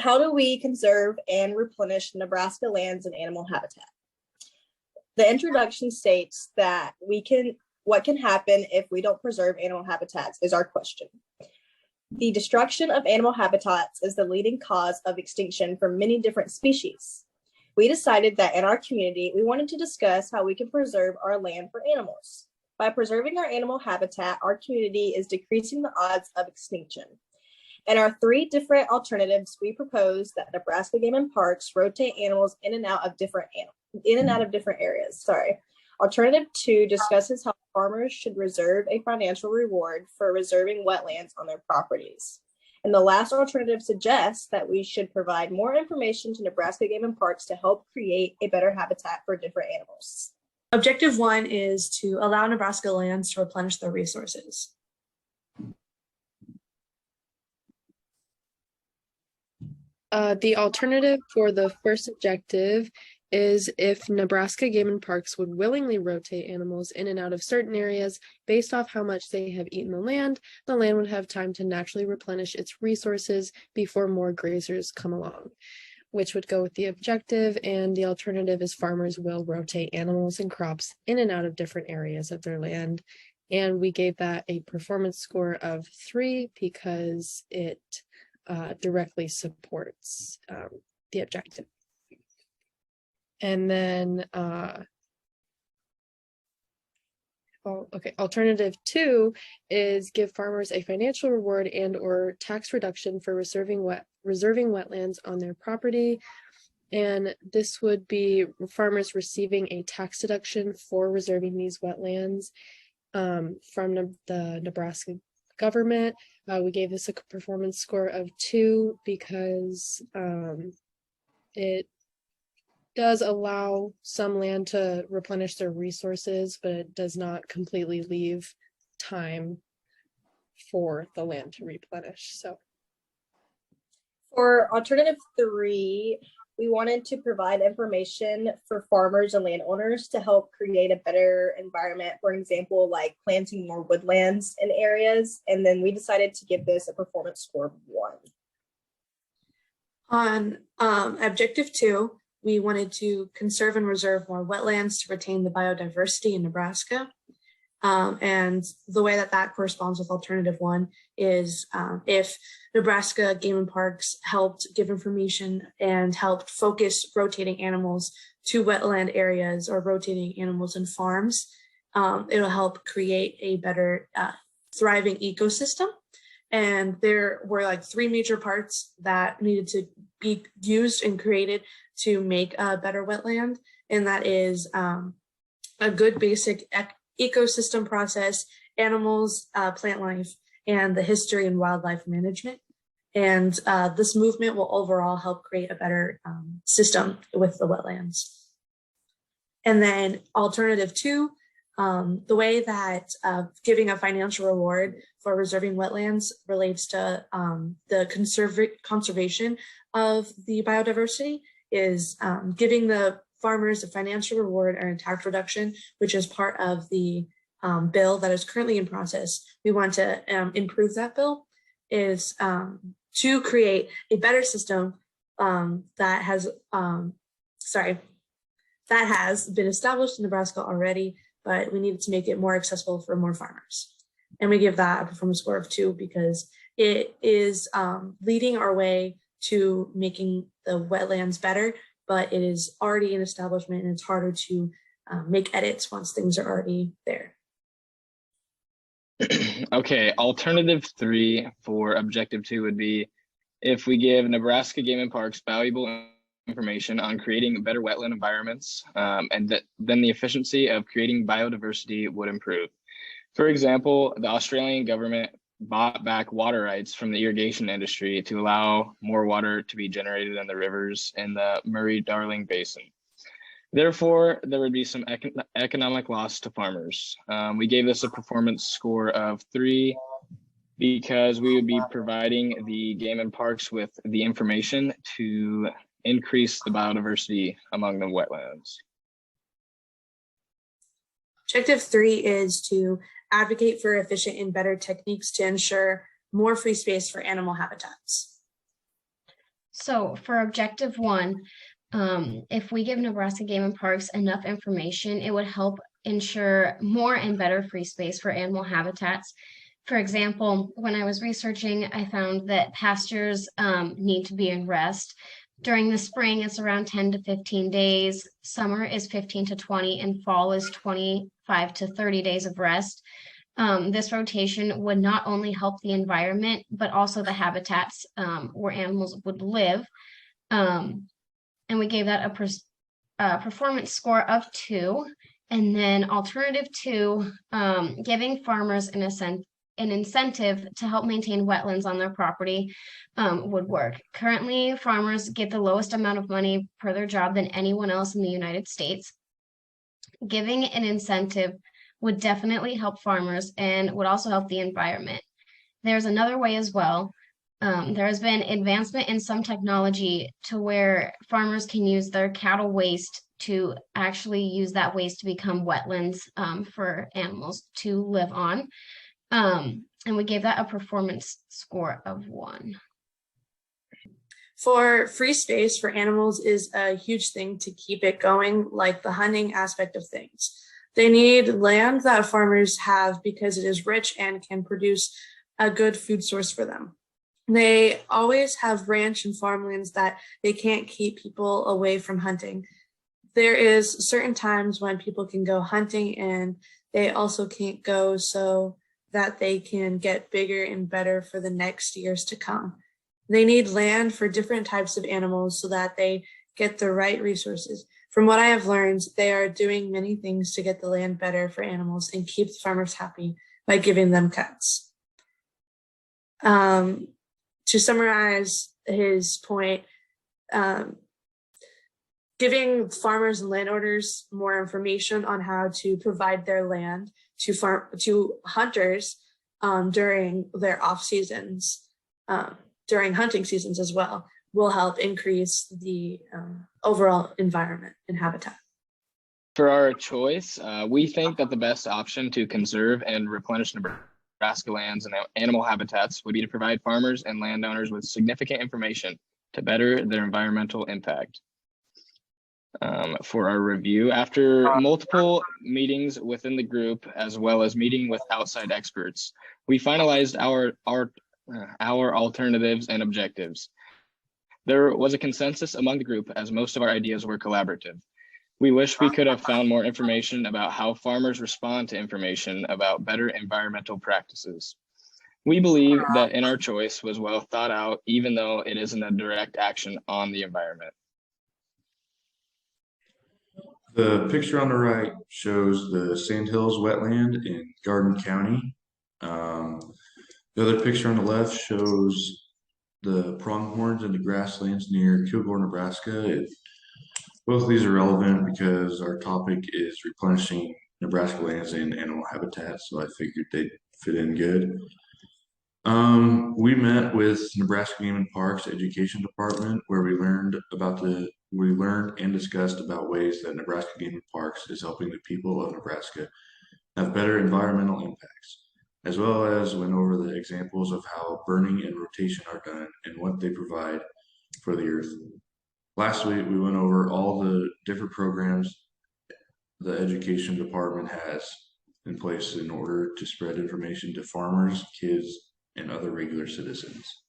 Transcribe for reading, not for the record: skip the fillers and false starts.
How do we conserve and replenish Nebraska lands and animal habitat? The introduction states that what can happen if we don't preserve animal habitats is our question. The destruction of animal habitats is the leading cause of extinction for many different species. We decided that in our community, we wanted to discuss how we can preserve our land for animals. By preserving our animal habitat, our community is decreasing the odds of extinction. In our 3 different alternatives, we propose that Nebraska Game and Parks rotate animals in and out of different areas. Alternative 2 discusses how farmers should reserve a financial reward for reserving wetlands on their properties. And the last alternative suggests that we should provide more information to Nebraska Game and Parks to help create a better habitat for different animals. Objective 1 is to allow Nebraska lands to replenish their resources. The alternative for the first objective is if Nebraska Game and Parks would willingly rotate animals in and out of certain areas based off how much they have eaten the land would have time to naturally replenish its resources before more grazers come along, which would go with the objective. And the alternative is farmers will rotate animals and crops in and out of different areas of their land. And we gave that a performance score of 3 because it directly supports the objective. And then, alternative 2 is give farmers a financial reward and or tax reduction for reserving wetlands on their property. And this would be farmers receiving a tax deduction for reserving these wetlands from the Nebraska government. We gave this a performance score of 2 because it does allow some land to replenish their resources, but it does not completely leave time for the land to replenish. So for alternative 3, we wanted to provide information for farmers and landowners to help create a better environment, for example, like planting more woodlands in areas. And then we decided to give this a performance score of 1. On objective 2, we wanted to conserve and reserve more wetlands to retain the biodiversity in Nebraska. And the way that corresponds with alternative 1 is if Nebraska Game and Parks helped give information and helped focus rotating animals to wetland areas or rotating animals in farms, it'll help create a better thriving ecosystem. And there were like 3 major parts that needed to be used and created to make a better wetland. And that is a good basic ecosystem process, animals, plant life, and the history and wildlife management. And this movement will overall help create a better system with the wetlands. And then alternative 2, the way that giving a financial reward for reserving wetlands relates to the conservation of the biodiversity is giving the farmers a financial reward or a tax reduction, which is part of the bill that is currently in process. We want to improve that bill, is to create a better system that has been established in Nebraska already, but we needed to make it more accessible for more farmers. And we give that a performance score of 2 because it is leading our way to making the wetlands better, but it is already an establishment and it's harder to make edits once things are already there. Okay, alternative 3 for objective 2 would be if we give Nebraska Game and Parks valuable information on creating better wetland environments, and then the efficiency of creating biodiversity would improve. For example, the Australian government bought back water rights from the irrigation industry to allow more water to be generated in the rivers in the Murray-Darling Basin. Therefore, there would be some economic loss to farmers. We gave this a performance score of 3 because we would be providing the Game and Parks with the information to increase the biodiversity among the wetlands. Objective 3 is to advocate for efficient and better techniques to ensure more free space for animal habitats. So for objective 1, if we give Nebraska Game and Parks enough information, it would help ensure more and better free space for animal habitats. For example, when I was researching, I found that pastures need to be in rest. During the spring, it's around 10 to 15 days. Summer is 15 to 20, and fall is 25 to 30 days of rest. This rotation would not only help the environment, but also the habitats where animals would live. And we gave that a performance score of 2. And then alternative 2, giving farmers an incentive to help maintain wetlands on their property would work. Currently, farmers get the lowest amount of money per their job than anyone else in the United States. Giving an incentive would definitely help farmers and would also help the environment. There's another way as well. There has been advancement in some technology to where farmers can use their cattle waste to actually use that waste to become wetlands for animals to live on. And we gave that a performance score of 1. For free space for animals is a huge thing to keep it going, like the hunting aspect of things. They need land that farmers have because it is rich and can produce a good food source for them. They always have ranch and farmlands that they can't keep people away from hunting. There is certain times when people can go hunting and they also can't go so that they can get bigger and better for the next years to come. They need land for different types of animals so that they get the right resources. From what I have learned, they are doing many things to get the land better for animals and keep the farmers happy by giving them cuts. To summarize his point, giving farmers and landowners more information on how to provide their land to hunters during their off seasons, during hunting seasons as well, will help increase the overall environment and habitat. For our choice, we think that the best option to conserve and replenish Nebraska lands and animal habitats would be to provide farmers and landowners with significant information to better their environmental impact. For our review, after multiple meetings within the group, as well as meeting with outside experts, we finalized our alternatives and objectives. There was a consensus among the group as most of our ideas were collaborative. We wish we could have found more information about how farmers respond to information about better environmental practices. We believe that in our choice was well thought out, even though it isn't a direct action on the environment. The picture on the right shows the Sandhills wetland in Garden County. The other picture on the left shows the pronghorns and the grasslands near Kilgore, Nebraska. Both of these are relevant because our topic is replenishing Nebraska lands and animal habitats, so I figured they'd fit in good. We met with Nebraska Game and Parks Education Department where we learned and discussed about ways that Nebraska Game and Parks is helping the people of Nebraska have better environmental impacts, as well as went over the examples of how burning and rotation are done and what they provide for the earth. Last week, we went over all the different programs the education department has in place in order to spread information to farmers, kids, and other regular citizens.